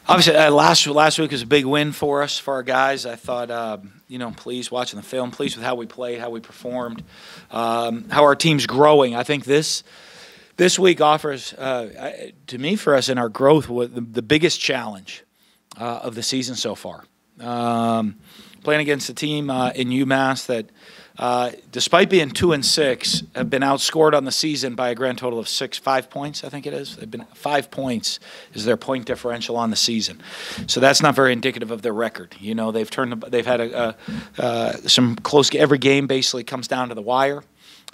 Obviously, last week was a big win for us, for our guys. I thought, pleased watching the film, pleased with how we played, how we performed, how our team's growing. I think this week offers, to me, for us in our growth, the biggest challenge of the season so far. Playing against a team in UMASS that, despite being 2-6, have been outscored on the season by a grand total of 5 points. I think it is. They've been 5 points is their point differential on the season. So that's not very indicative of their record. They've had some close. Every game basically comes down to the wire.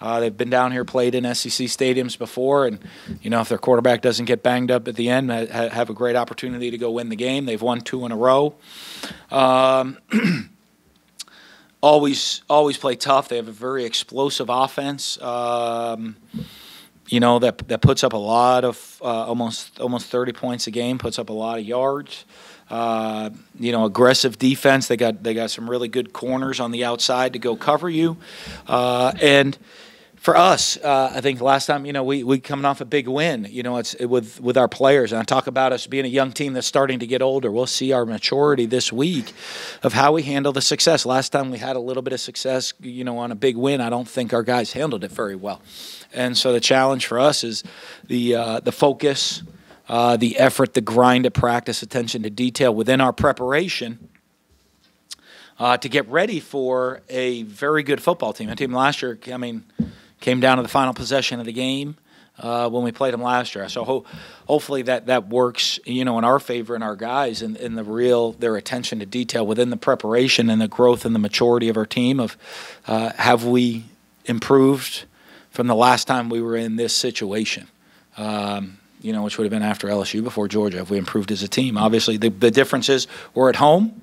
They've been down here, played in SEC stadiums before, and if their quarterback doesn't get banged up at the end, have a great opportunity to go win the game. They've won 2 in a row. Always play tough. They have a very explosive offense. That puts up a lot of almost 30 points a game. Puts up a lot of yards. Aggressive defense. They got some really good corners on the outside to go cover you. And for us, I think last time, we coming off a big win. It's with our players, and I talk about us being a young team that's starting to get older. We'll see our maturity this week of how we handle the success. Last time we had a little bit of success, on a big win. I don't think our guys handled it very well, and so the challenge for us is the focus, the effort, the grind at practice, attention to detail within our preparation. To get ready for a very good football team. A team last year, came down to the final possession of the game when we played them last year. So hopefully that works, in our favor and our guys and their attention to detail within the preparation and the growth and the maturity of our team of have we improved from the last time we were in this situation. Which would have been after LSU, before Georgia. Have we improved as a team? Obviously, the difference is we're at home.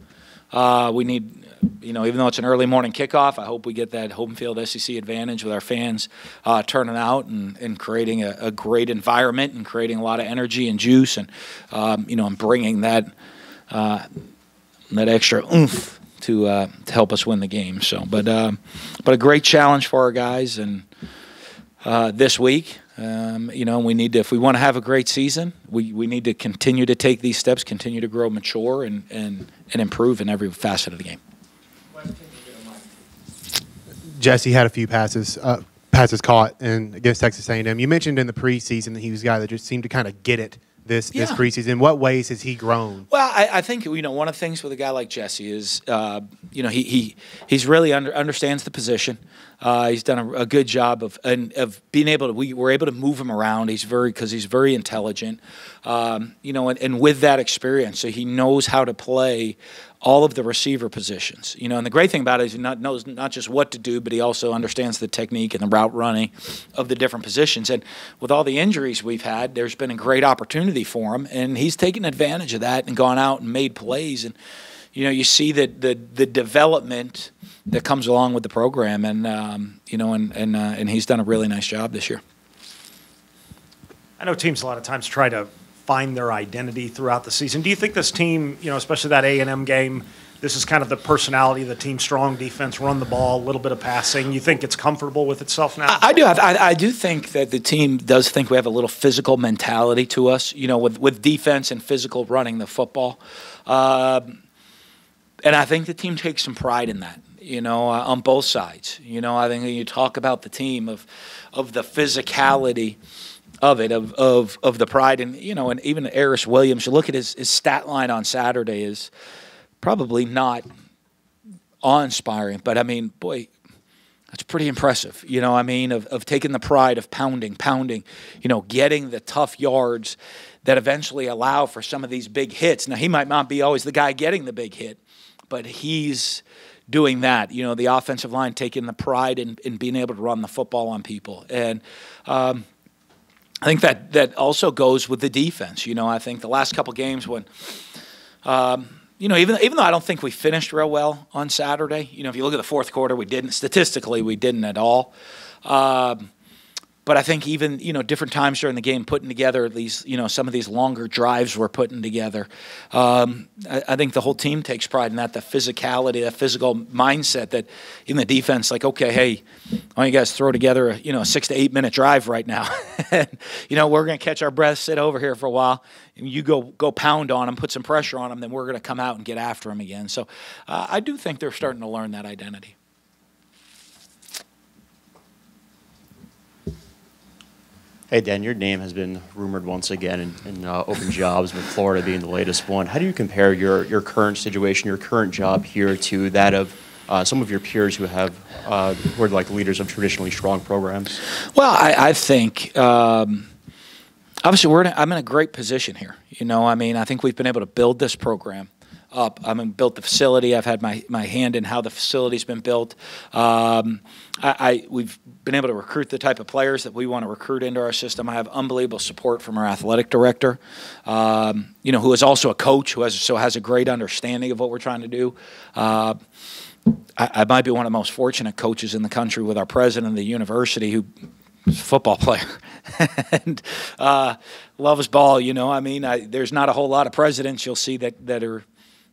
We need, even though it's an early morning kickoff, I hope we get that home field SEC advantage with our fans turning out and creating a great environment and creating a lot of energy and juice and, and bringing that extra oomph to help us win the game. So, but a great challenge for our guys and this week. We need to, if we want to have a great season, we need to continue to take these steps, continue to grow, mature, and improve in every facet of the game. Jesse had a few passes caught against Texas A&M. You mentioned in the preseason that he was a guy that just seemed to kind of get it this preseason. In what ways has he grown? Well, I think one of the things with a guy like Jesse is he's really understands the position. He's done a good job of being able to. We're able to move him around. Because he's very intelligent, and with that experience, so he knows how to play all of the receiver positions. And the great thing about it is he knows not just what to do, but he also understands the technique and the route running of the different positions. And with all the injuries we've had, there's been a great opportunity for him, and he's taken advantage of that and gone out and made plays. And you see that the development that comes along with the program, and he's done a really nice job this year. I know teams a lot of times try to find their identity throughout the season. Do you think this team, especially that A&M game, this is kind of the personality of the team, strong defense, run the ball, a little bit of passing. You think it's comfortable with itself now? I do. I do think that the team does think we have a little physical mentality to us, with defense and physical running the football. And I think the team takes some pride in that, on both sides. I think when you talk about the team of the physicality of it, of the pride, and and even Eris Williams. You look at his stat line on Saturday is probably not awe-inspiring, but boy, that's pretty impressive. Of taking the pride of pounding, getting the tough yards that eventually allow for some of these big hits. Now he might not be always the guy getting the big hit, but he's doing that. The offensive line taking the pride in being able to run the football on people, and I think that also goes with the defense. I think the last couple games when, even though I don't think we finished real well on Saturday, if you look at the fourth quarter, we didn't. Statistically, we didn't at all. But I think even, different times during the game, putting together these, some of these longer drives we're putting together. I think the whole team takes pride in that, the physicality, the physical mindset that in the defense, like, okay, hey, why don't you guys throw together a 6 to 8 minute drive right now? And, we're going to catch our breath, sit over here for a while, and you go pound on them, put some pressure on them, then we're going to come out and get after them again. So I do think they're starting to learn that identity. Hey, Dan, your name has been rumored once again in open jobs, with Florida being the latest one. How do you compare your current situation, your current job here, to that of some of your peers who are like leaders of traditionally strong programs? Well, I think obviously I'm in a great position here. I think we've been able to build this program up. Built the facility. I've had my hand in how the facility's been built. We've been able to recruit the type of players that we want to recruit into our system. I have unbelievable support from our athletic director, who is also a coach, who has a great understanding of what we're trying to do. I might be one of the most fortunate coaches in the country with our president of the university, who is a football player and loves ball. There's not a whole lot of presidents you'll see that are.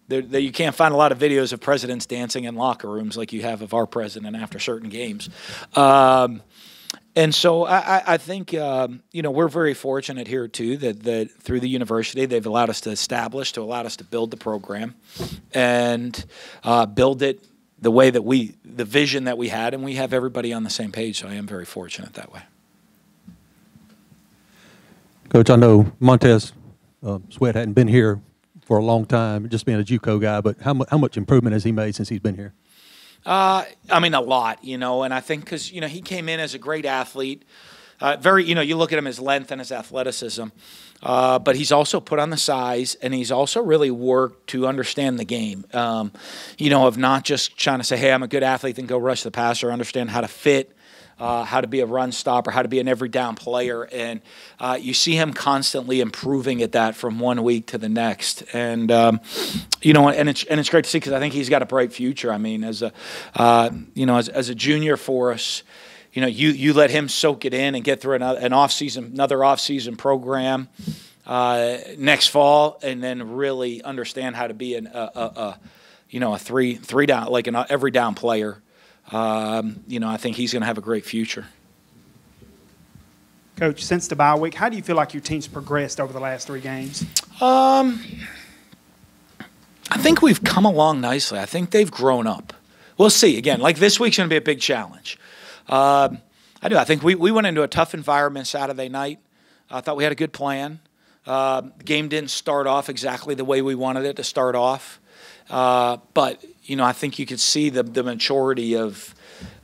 That you can't find a lot of videos of presidents dancing in locker rooms like you have of our president after certain games. And so I think, we're very fortunate here, too, that through the university they've allowed us to allowed us to build the program and build it the way that the vision that we had, and we have everybody on the same page, so I am very fortunate that way. Coach, I know Montez Sweat hadn't been here for a long time, just being a JUCO guy, but how much improvement has he made since he's been here? A lot, and I think because, he came in as a great athlete, you look at him, his length and his athleticism, but he's also put on the size, and he's also really worked to understand the game, of not just trying to say, hey, I'm a good athlete, then go rush the passer, understand how to fit, how to be a run stopper, how to be an every down player. And you see him constantly improving at that from one week to the next. And, and it's great to see, because I think he's got a bright future. As a junior for us, you let him soak it in and get through another off-season program next fall, and then really understand how to be a three down, like an every down player. I think he's going to have a great future. Coach, since the bye week, how do you feel like your team's progressed over the last 3 games? I think we've come along nicely. I think they've grown up. We'll see. Again, like this week's going to be a big challenge. I do. I think we went into a tough environment Saturday night. I thought we had a good plan. The game didn't start off exactly the way we wanted it to start off. But, I think you could see the maturity of,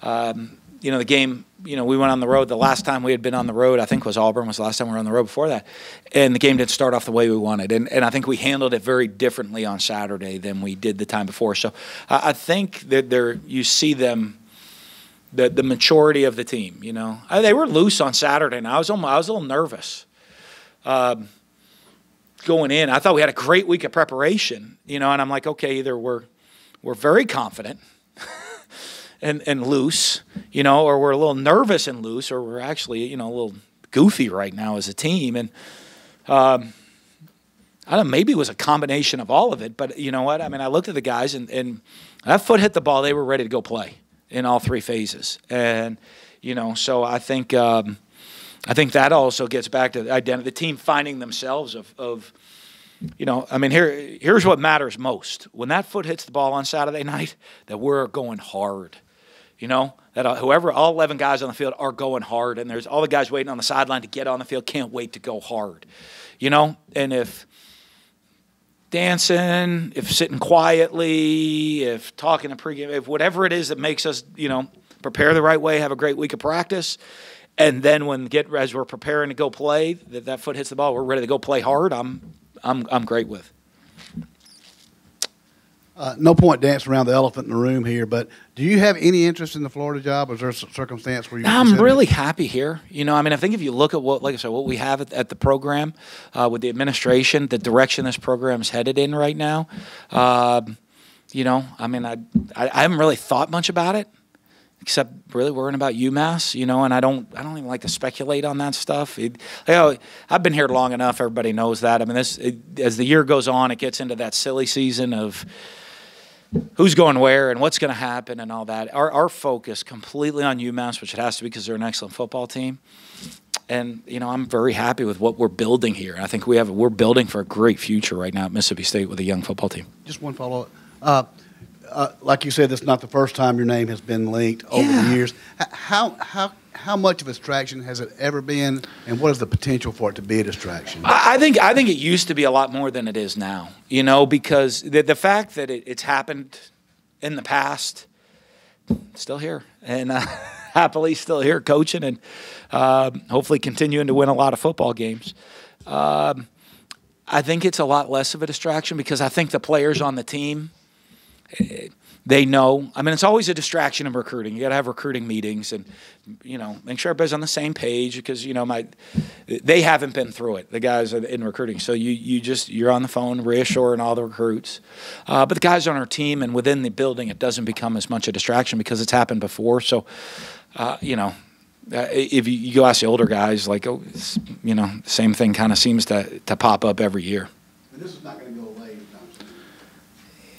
the game. We went on the road. The last time we had been on the road, I think, was Auburn, was the last time we were on the road before that. And the game didn't start off the way we wanted. And I think we handled it very differently on Saturday than we did the time before. So I think that you see them, the maturity of the team, They were loose on Saturday, and I was a little nervous. Going in, I thought we had a great week of preparation, and I'm like, okay, either we're very confident and loose, or we're a little nervous and loose, or we're actually, a little goofy right now as a team. And I don't know, maybe it was a combination of all of it, but you know what? I looked at the guys, and that foot hit the ball. They were ready to go play in all 3 phases. And, so I think that also gets back to the identity, the team finding themselves here's what matters most. When that foot hits the ball on Saturday night, that we're going hard. That all 11 guys on the field are going hard, and there's all the guys waiting on the sideline to get on the field can't wait to go hard. And if dancing, if sitting quietly, if talking to pregame, if whatever it is that makes us, prepare the right way, have a great week of practice, and then as we're preparing to go play, that foot hits the ball, we're ready to go play hard. I'm great with. No point dancing around the elephant in the room here, but do you have any interest in the Florida job? Or is there a circumstance where you? I'm really happy here. I think if you look at what we have at the program, with the administration, the direction this program is headed in right now, I haven't really thought much about it. except really worrying about UMass, and I don't even like to speculate on that stuff. I've been here long enough. Everybody knows that. I mean, as the year goes on, it gets into that silly season of who's going where and what's going to happen and all that. Our focus completely on UMass, which it has to be because they're an excellent football team. And, I'm very happy with what we're building here. I think we're building for a great future right now at Mississippi State with a young football team. Just one follow-up. Like you said, this is not the first time your name has been linked over the years. How much of a distraction has it ever been, and what is the potential for it to be a distraction? I think it used to be a lot more than it is now, because the fact that it's happened in the past, still here, and happily still here coaching and hopefully continuing to win a lot of football games. I think it's a lot less of a distraction because I think the players on the team, they know. I mean, it's always a distraction in recruiting. You got to have recruiting meetings and, make sure everybody's on the same page because, they haven't been through it, the guys in recruiting. So you're on the phone reassuring all the recruits. But the guys on our team and within the building, it doesn't become as much a distraction because it's happened before. So, if you go ask the older guys, the same thing kind of seems to pop up every year. And this is not going to go away.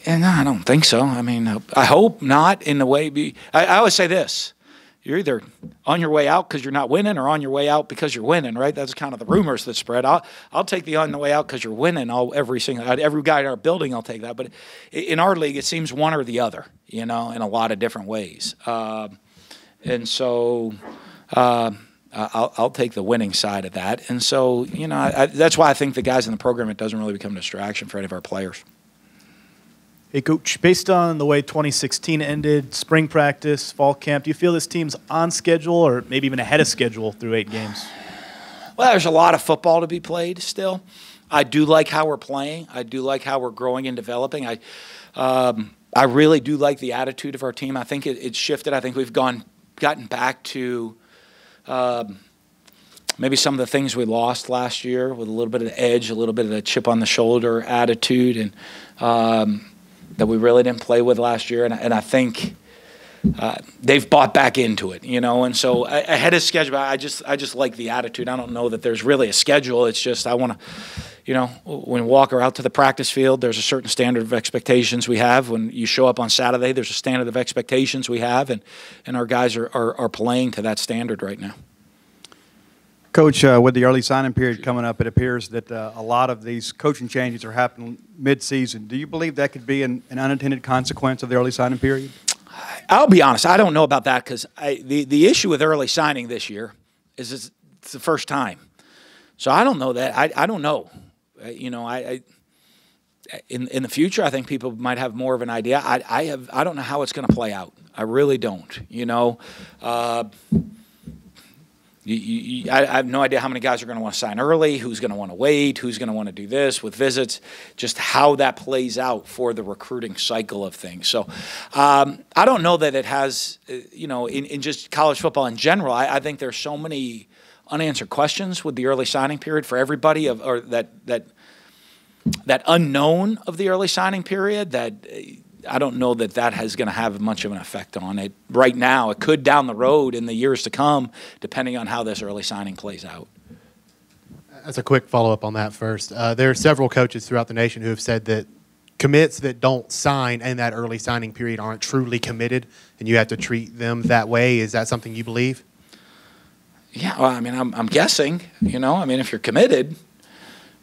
And no, I don't think so. I mean, I hope not in the way. I always say this. You're either on your way out because you're not winning or on your way out because you're winning, right? That's kind of the rumors that spread. I'll take the on the way out because you're winning. Every guy in our building, I'll take that. But in our league, it seems one or the other, in a lot of different ways. And so I'll take the winning side of that. And so, that's why I think the guys in the program, it doesn't really become a distraction for any of our players. Hey, Coach, based on the way 2016 ended, spring practice, fall camp, do you feel this team's on schedule or maybe even ahead of schedule through 8 games? Well, there's a lot of football to be played still. I do like how we're playing. I do like how we're growing and developing. I really do like the attitude of our team. I think it's shifted. I think we've gotten back to maybe some of the things we lost last year with a little bit of the edge, a little bit of the chip on the shoulder attitude, and that we really didn't play with last year. And I think they've bought back into it, And so ahead of schedule, I just like the attitude. I don't know that there's really a schedule. It's just I want to, when we walk out to the practice field, there's a certain standard of expectations we have. When you show up on Saturday, there's a standard of expectations we have, and our guys are playing to that standard right now. Coach, with the early signing period coming up, it appears that a lot of these coaching changes are happening mid-season. Do you believe that could be an unintended consequence of the early signing period? I'll be honest. I don't know about that because the issue with early signing this year is it's the first time. So I don't know that. I don't know. In the future, I think people might have more of an idea. I don't know how it's going to play out. I really don't. I have no idea how many guys are going to want to sign early, who's going to want to wait, who's going to want to do this with visits, just how that plays out for the recruiting cycle of things. So I don't know that it has, in just college football in general, I think there's so many unanswered questions with the early signing period for everybody, or that unknown of the early signing period that I don't know that is going to have much of an effect on it right now. It could down the road in the years to come, depending on how this early signing plays out. As a quick follow-up on that first, there are several coaches throughout the nation who have said that commits that don't sign in that early signing period aren't truly committed, and you have to treat them that way. Is that something you believe? Yeah, well, I mean, I'm guessing, if you're committed,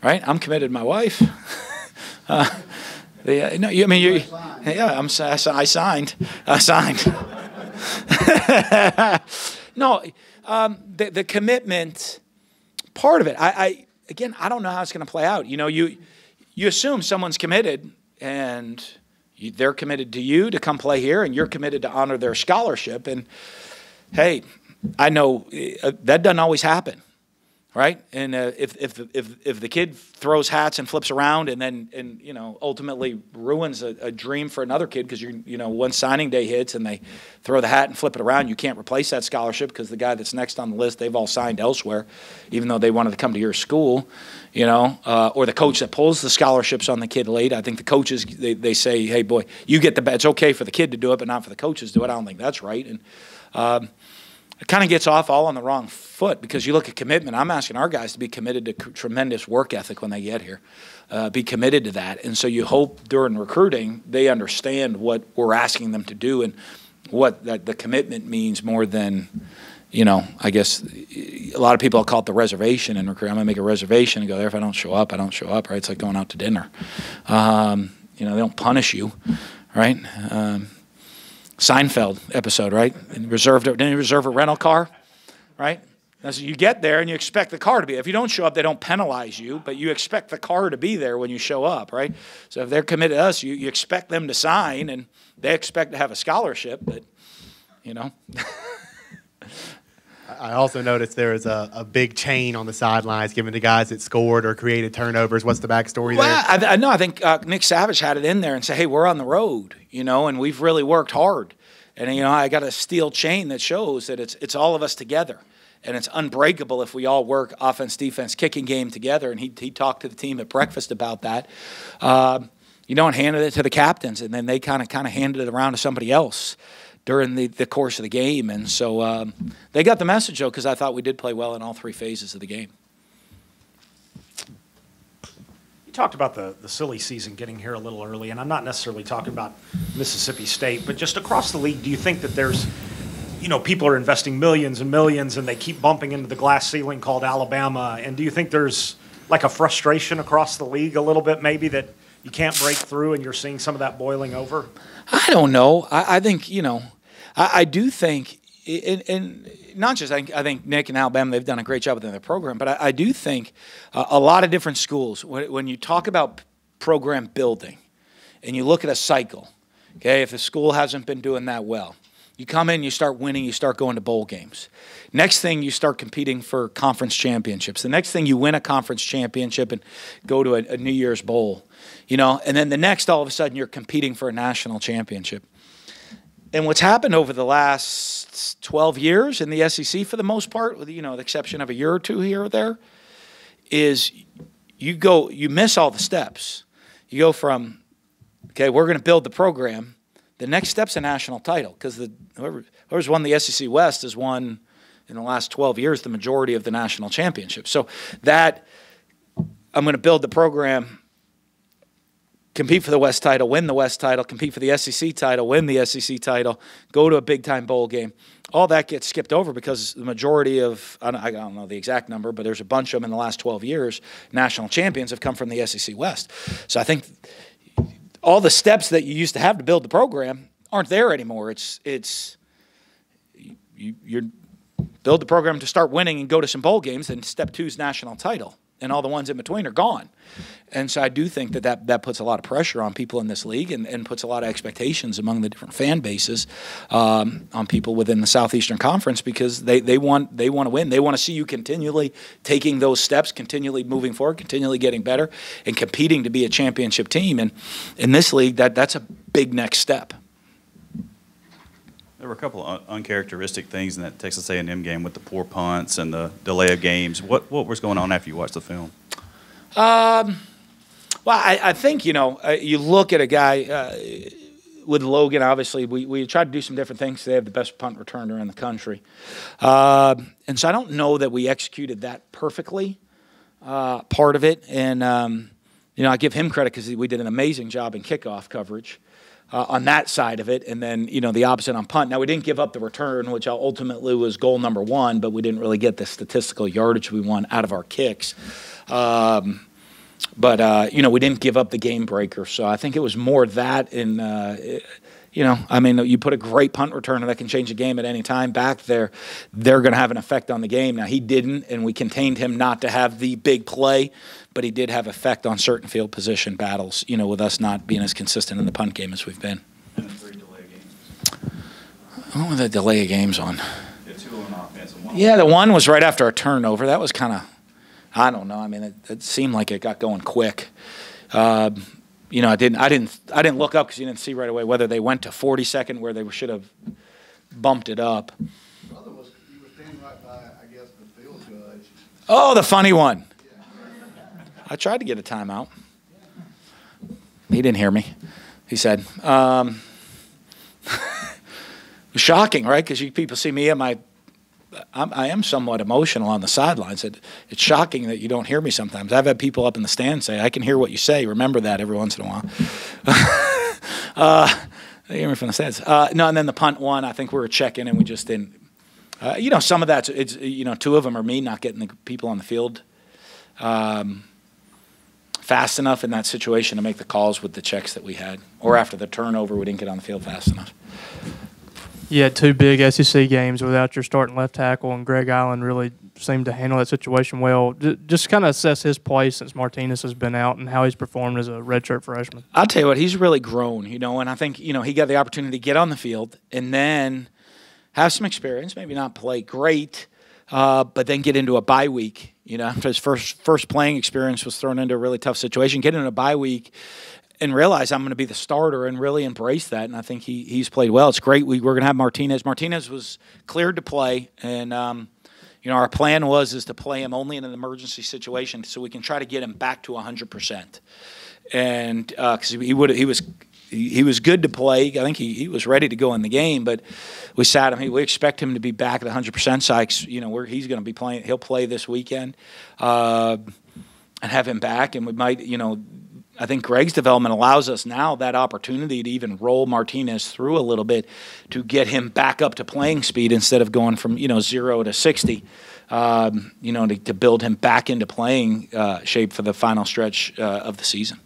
right? I'm committed to my wife. I signed. No, the commitment part of it. I don't know how it's going to play out. You assume someone's committed, and they're committed to you to come play here, and you're committed to honor their scholarship. And hey, I know that doesn't always happen. right? And if the kid throws hats and flips around and ultimately ruins a dream for another kid because once signing day hits and they throw the hat and flip it around, you can't replace that scholarship because the guy that's next on the list, they've all signed elsewhere, even though they wanted to come to your school, or the coach that pulls the scholarships on the kid late. I think the coaches, they say, hey, boy, you get the – it's okay for the kid to do it, but not for the coaches to do it. I don't think that's right. And it kind of gets off all on the wrong foot because you look at commitment. I'm asking our guys to be committed to tremendous work ethic when they get here, be committed to that. And so you hope during recruiting they understand what we're asking them to do and what the commitment means more than, I guess a lot of people call it the reservation in recruiting. I'm going to make a reservation and go there. If I don't show up, I don't show up, right? It's like going out to dinner. They don't punish you, right? Seinfeld episode, right? And didn't he reserve a rental car, right? So you get there and you expect the car to be. If you don't show up, they don't penalize you, but you expect the car to be there when you show up, right? So if they're committed to us, you expect them to sign, and they expect to have a scholarship, but, I also noticed there is a big chain on the sidelines given to guys that scored or created turnovers. What's the backstory there? I think Nick Savage had it in there and said, hey, we're on the road, and we've really worked hard. And, I got a steel chain that shows that it's all of us together. And it's unbreakable if we all work offense, defense, kicking game together. And he talked to the team at breakfast about that. Handed it to the captains, and then they kind of handed it around to somebody else during the course of the game. And so they got the message, though, because I thought we did play well in all three phases of the game. You talked about the silly season getting here a little early, and I'm not necessarily talking about Mississippi State, but just across the league, do you think that there's, people are investing millions and millions, and they keep bumping into the glass ceiling called Alabama, and do you think there's like a frustration across the league a little bit maybe that you can't break through and you're seeing some of that boiling over? I don't know. I think, I do think, and not just I think Nick and Alabama, they've done a great job within their program, but I do think a lot of different schools, when you talk about program building and you look at a cycle, okay, if the school hasn't been doing that well, you come in, you start winning, you start going to bowl games. Next thing, you start competing for conference championships. The next thing, you win a conference championship and go to a New Year's Bowl. And then the next, all of a sudden, you're competing for a national championship. And what's happened over the last 12 years in the SEC, for the most part, with the exception of a year or two here or there, is you miss all the steps. You go from, okay, we're going to build the program. The next step's a national title because whoever's won the SEC West has won in the last 12 years the majority of the national championships. So that I'm going to build the program, compete for the West title, win the West title, compete for the SEC title, win the SEC title, go to a big-time bowl game. All that gets skipped over because the majority of, I don't know the exact number, but there's a bunch of them in the last 12 years, national champions have come from the SEC West. So I think all the steps that you used to have to build the program aren't there anymore. You build the program to start winning and go to some bowl games, and step two is national title. And all the ones in between are gone. And so I do think that puts a lot of pressure on people in this league and puts a lot of expectations among the different fan bases on people within the Southeastern Conference because they want to win. They want to see you continually taking those steps, continually moving forward, continually getting better, and competing to be a championship team. And in this league, that's a big next step. There were a couple of uncharacteristic things in that Texas A&M game with the poor punts and the delay of games. What was going on after you watched the film? Well, I think, you look at a guy with Logan, obviously, we tried to do some different things. They have the best punt returner in the country. And so I don't know that we executed that perfectly, part of it. And, I give him credit because we did an amazing job in kickoff coverage. On that side of it, and then, the opposite on punt. Now, we didn't give up the return, which ultimately was goal number one, but we didn't really get the statistical yardage we want out of our kicks. But we didn't give up the game breaker, so I think it was more that you put a great punt returner that can change the game at any time back there, they're going to have an effect on the game. Now, he didn't, and we contained him not to have the big play, but he did have effect on certain field position battles, with us not being as consistent in the punt game as we've been. And the 3 delay games. What were the delay games on? Yeah, 2 on offense and 1. Yeah, the one was right after a turnover. That was kind of I don't know. I mean, it seemed like it got going quick. I didn't look up because you didn't see right away whether they went to 42nd where they should have bumped it up. You were standing right by, I guess, the field judge. Oh, the funny one. I tried to get a timeout. He didn't hear me. He said, shocking, right? Because people see me I am somewhat emotional on the sidelines. It's shocking that you don't hear me sometimes. I've had people up in the stands say, I can hear what you say. Remember that every once in a while. They hear me from the stands. No, and then the punt one, I think we were checking and we just didn't. Some of that's, two of them are me not getting the people on the field fast enough in that situation to make the calls with the checks that we had. Or after the turnover, we didn't get on the field fast enough. You had two big SEC games without your starting left tackle, and Greg Island really seemed to handle that situation well. Just kind of assess his play since Martinez has been out and how he's performed as a redshirt freshman. I'll tell you what, he's really grown, and I think, he got the opportunity to get on the field and then have some experience, maybe not play great, but then get into a bye week. After his first playing experience was thrown into a really tough situation, get into a bye week and realize I'm going to be the starter and really embrace that. And I think he's played well. It's great. We're going to have Martinez. Martinez was cleared to play, and our plan is to play him only in an emergency situation so we can try to get him back to 100%. And because he was good to play. I think he was ready to go in the game, but we sat him. We expect him to be back at 100%. So he's going to be playing. He'll play this weekend, and have him back. And we might, I think Greg's development allows us now that opportunity to even roll Martinez through a little bit to get him back up to playing speed instead of going from 0 to 60. To build him back into playing shape for the final stretch of the season.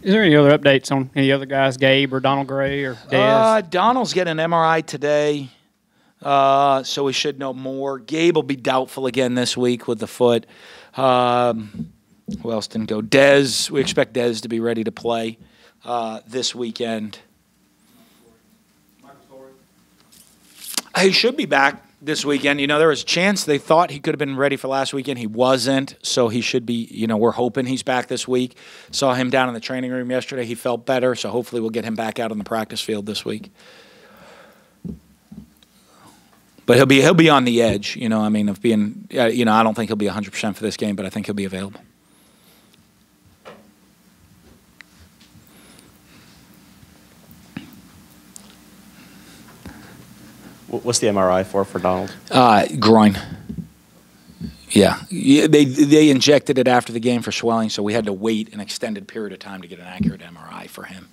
Is there any other updates on any other guys, Gabe or Donald Gray or Dez? Donald's getting an MRI today, so we should know more. Gabe will be doubtful again this week with the foot. Who else didn't go? Dez, we expect Dez to be ready to play this weekend. He should be back this weekend. There was a chance they thought he could have been ready for last weekend. He wasn't, so he should be, we're hoping he's back this week. Saw him down in the training room yesterday. He felt better, so hopefully we'll get him back out on the practice field this week. But he'll be on the edge, of being, I don't think he'll be 100% for this game, but I think he'll be available. What's the MRI for Donald? Groin. Yeah. They injected it after the game for swelling, so we had to wait an extended period of time to get an accurate MRI for him.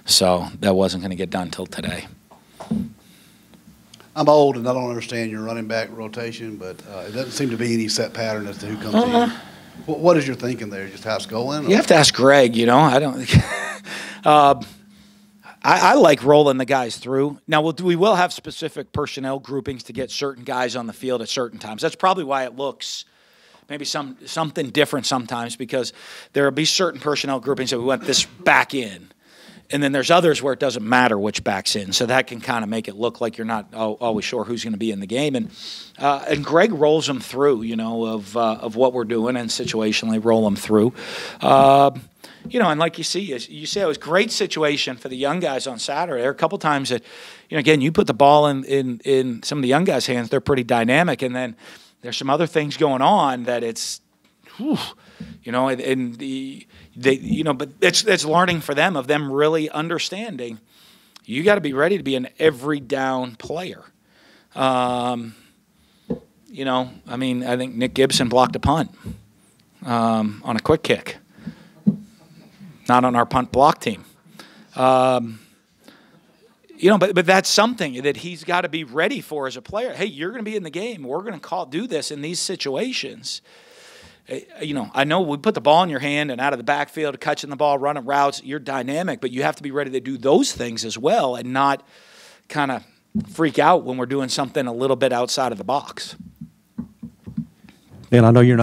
So that wasn't going to get done till today. I'm old and I don't understand your running back rotation, but it doesn't seem to be any set pattern as to who comes in. What is your thinking there? Just how it's going? You have to ask Greg, I don't I like rolling the guys through. Now, we will have specific personnel groupings to get certain guys on the field at certain times. That's probably why it looks maybe something different sometimes, because there will be certain personnel groupings that we want this back in. And then there's others where it doesn't matter which back's in. So that can kind of make it look like you're not always sure who's going to be in the game. And Greg rolls them through, of what we're doing and situationally roll them through. And like you say, it was a great situation for the young guys on Saturday. There are a couple times that, again, you put the ball in some of the young guys' hands, they're pretty dynamic. And then there's some other things going on that it's, but it's learning for them, of them really understanding you got to be ready to be an every down player. I think Nick Gibson blocked a punt on a quick kick. Not on our punt block team. But that's something that he's got to be ready for as a player. Hey, you're going to be in the game. We're going to do this in these situations. I know we put the ball in your hand and out of the backfield, catching the ball, running routes. You're dynamic, but you have to be ready to do those things as well and not kind of freak out when we're doing something a little bit outside of the box. And I know you're not